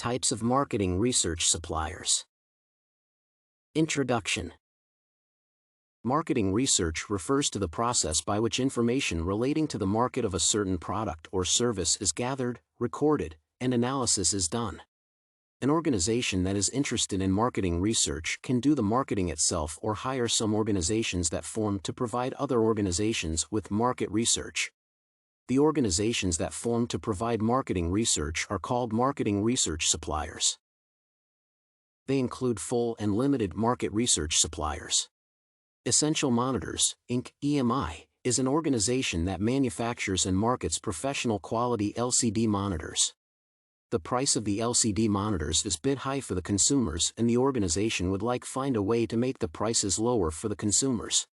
Types of marketing research suppliers. Introduction. Marketing research refers to the process by which information relating to the market of a certain product or service is gathered, recorded, and analysis is done. An organization that is interested in marketing research can do the marketing itself or hire some organizations that form to provide other organizations with market research. The organizations that form to provide marketing research are called marketing research suppliers. They include full and limited market research suppliers. Essential Monitors, Inc. (EMI) is an organization that manufactures and markets professional quality LCD monitors. The price of the LCD monitors is a bit high for the consumers, and the organization would find a way to make the prices lower for the consumers.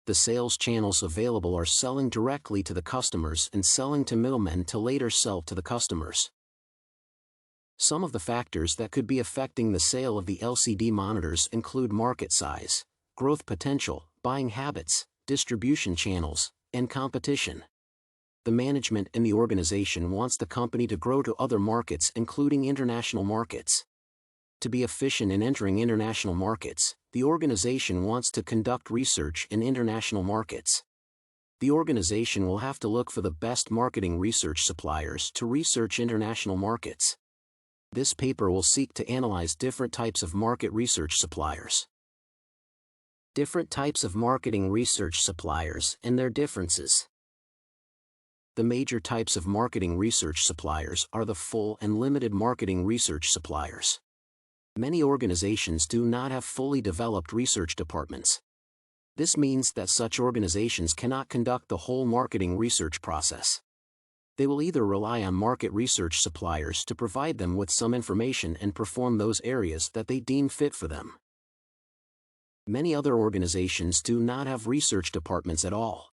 The sales channels available are selling directly to the customers and selling to middlemen to later sell to the customers. Some of the factors that could be affecting the sale of the LCD monitors include market size, growth potential, buying habits, distribution channels, and competition. The management in the organization wants the company to grow to other markets, including international markets. To be efficient in entering international markets, the organization wants to conduct research in international markets. The organization will have to look for the best marketing research suppliers to research international markets. This paper will seek to analyze different types of market research suppliers. Different types of marketing research suppliers and their differences. The major types of marketing research suppliers are the full and limited marketing research suppliers. Many organizations do not have fully developed research departments. This means that such organizations cannot conduct the whole marketing research process. They will either rely on market research suppliers to provide them with some information and perform those areas that they deem fit for them. Many other organizations do not have research departments at all.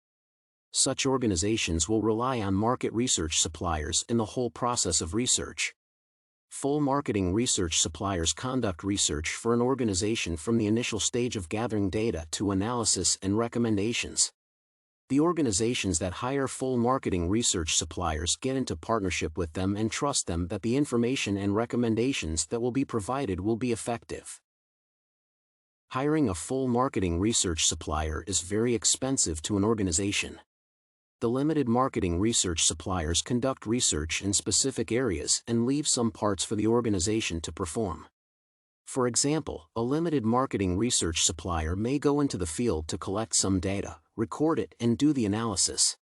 Such organizations will rely on market research suppliers in the whole process of research. Full marketing research suppliers conduct research for an organization from the initial stage of gathering data to analysis and recommendations. The organizations that hire full marketing research suppliers get into partnership with them and trust them that the information and recommendations that will be provided will be effective. Hiring a full marketing research supplier is very expensive to an organization. The limited marketing research suppliers conduct research in specific areas and leave some parts for the organization to perform. For example, a limited marketing research supplier may go into the field to collect some data, record it, and do the analysis.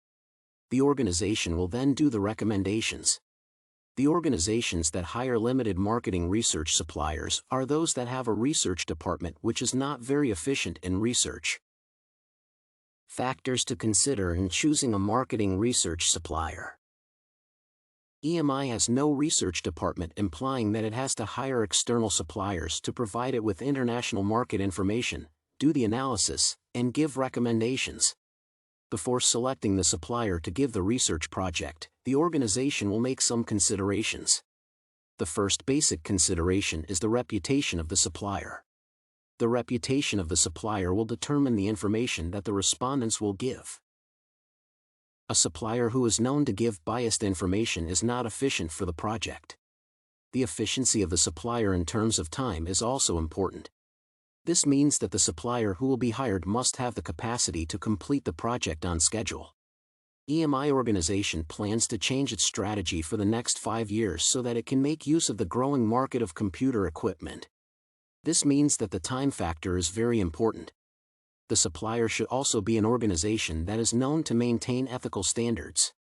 The organization will then do the recommendations. The organizations that hire limited marketing research suppliers are those that have a research department which is not very efficient in research. Factors to consider in choosing a marketing research supplier. EMI has no research department, implying that it has to hire external suppliers to provide it with international market information, do the analysis, and give recommendations. Before selecting the supplier to give the research project, the organization will make some considerations. The first basic consideration is the reputation of the supplier. The reputation of the supplier will determine the information that the respondents will give. A supplier who is known to give biased information is not efficient for the project. The efficiency of the supplier in terms of time is also important. This means that the supplier who will be hired must have the capacity to complete the project on schedule. EMI organization plans to change its strategy for the next 5 years so that it can make use of the growing market of computer equipment. This means that the time factor is very important. The supplier should also be an organization that is known to maintain ethical standards.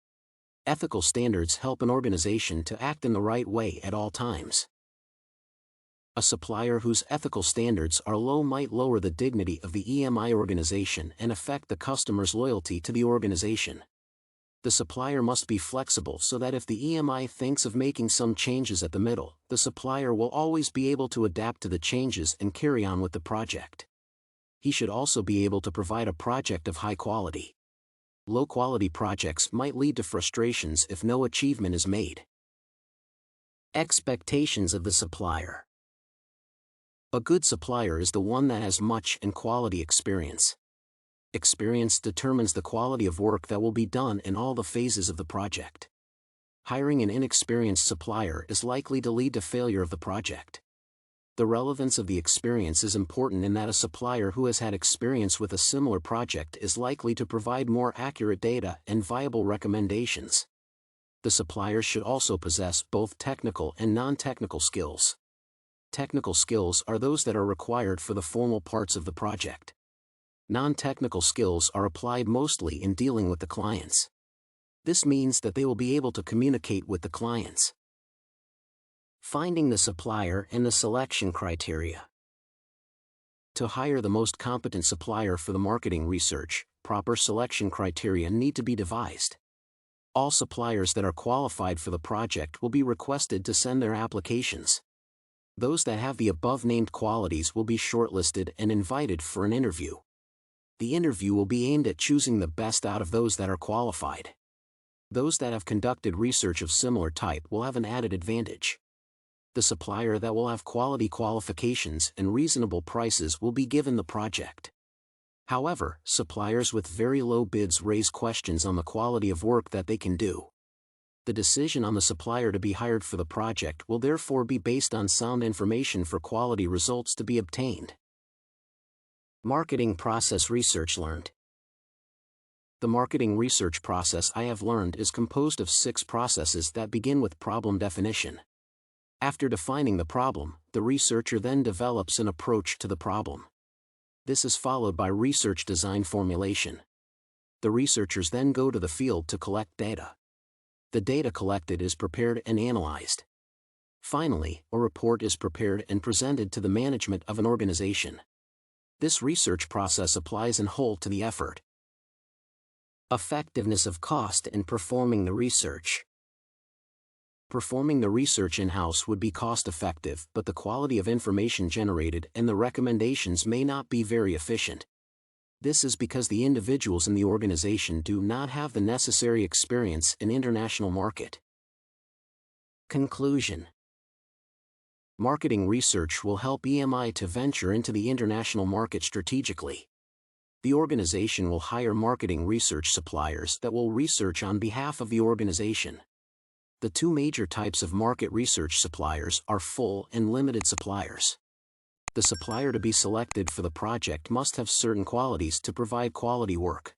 Ethical standards help an organization to act in the right way at all times. A supplier whose ethical standards are low might lower the dignity of the EMI organization and affect the customer's loyalty to the organization. The supplier must be flexible so that if the EMI thinks of making some changes at the middle, the supplier will always be able to adapt to the changes and carry on with the project. He should also be able to provide a project of high quality. Low-quality projects might lead to frustrations if no achievement is made. Expectations of the supplier. A good supplier is the one that has much and quality experience. Experience determines the quality of work that will be done in all the phases of the project. Hiring an inexperienced supplier is likely to lead to failure of the project. The relevance of the experience is important in that a supplier who has had experience with a similar project is likely to provide more accurate data and viable recommendations. The supplier should also possess both technical and non-technical skills. Technical skills are those that are required for the formal parts of the project. Non-technical skills are applied mostly in dealing with the clients. This means that they will be able to communicate with the clients. Finding the supplier and the selection criteria. To hire the most competent supplier for the marketing research, proper selection criteria need to be devised. All suppliers that are qualified for the project will be requested to send their applications. Those that have the above-named qualities will be shortlisted and invited for an interview. The interview will be aimed at choosing the best out of those that are qualified. Those that have conducted research of similar type will have an added advantage. The supplier that will have quality qualifications and reasonable prices will be given the project. However, suppliers with very low bids raise questions on the quality of work that they can do. The decision on the supplier to be hired for the project will therefore be based on sound information for quality results to be obtained. Marketing process research learned. The marketing research process I have learned is composed of 6 processes that begin with problem definition. After defining the problem, the researcher then develops an approach to the problem. This is followed by research design formulation. The researchers then go to the field to collect data. The data collected is prepared and analyzed. Finally, a report is prepared and presented to the management of an organization. This research process applies in whole to the effort. Effectiveness of cost in performing the research. Performing the research in-house would be cost-effective, but the quality of information generated and the recommendations may not be very efficient. This is because the individuals in the organization do not have the necessary experience in international market. Conclusion. Marketing research will help EMI to venture into the international market strategically. The organization will hire marketing research suppliers that will research on behalf of the organization. The 2 major types of market research suppliers are full and limited suppliers. The supplier to be selected for the project must have certain qualities to provide quality work.